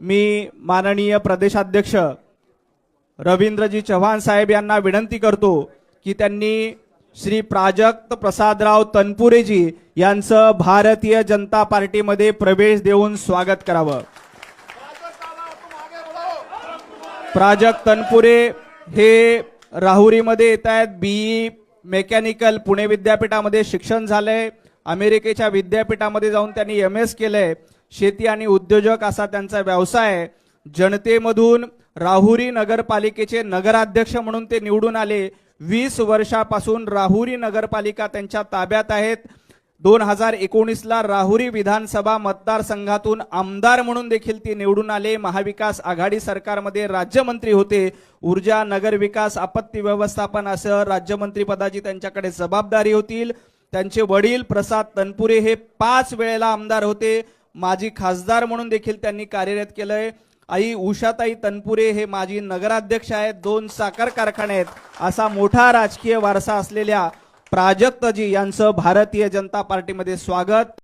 मी माननीय प्रदेशाध्यक्ष रवींद्रजी चव्हाण साहेब यांना विनंती करतो की त्यांनी श्री प्राजक्त प्रसादराव तनपुरेजी यांचं भारतीय जनता पार्टीमध्ये प्रवेश देऊन स्वागत करावं। प्राजक्त तनपुरे हे राहुरीमध्ये येत आहेत। बीई मेकॅनिकल पुणे विद्यापीठामध्ये शिक्षण झालंय। अमेरिकेच्या विद्यापीठामध्ये जाऊन त्यांनी MS केलंय। शेती आणि उद्योजक असा त्यांचा व्यवसाय आहे। जनतेमधून राहुरी नगरपालिकेचे नगराध्यक्ष म्हणून ते निवडून आले। 20 वर्षापासून राहुरी नगरपालिका त्यांच्या ताब्यात आहेत। 2019 ला राहुरी विधानसभा मतदारसंघातून आमदार म्हणून देखील ते निवडून आले। महाविकास आघाडी सरकारमध्ये राज्यमंत्री होते। ऊर्जा, नगरविकास, आपत्ती व्यवस्थापन असं राज्यमंत्री पदाची त्यांच्याकडे जबाबदारी होती। त्यांचे वडील प्रसाद तनपुरे हे 5 वेळेला आमदार होते। माजी खासदार म्हणून देखील त्यांनी कार्यरत केलंय। आई उषाताई तनपुरे हे माजी नगराध्यक्ष आहेत। 2 साखर कारखाने आहेत। असा मोठा राजकीय वारसा असलेल्या प्राजक्तजी यांचं भारतीय जनता पार्टीमध्ये स्वागत।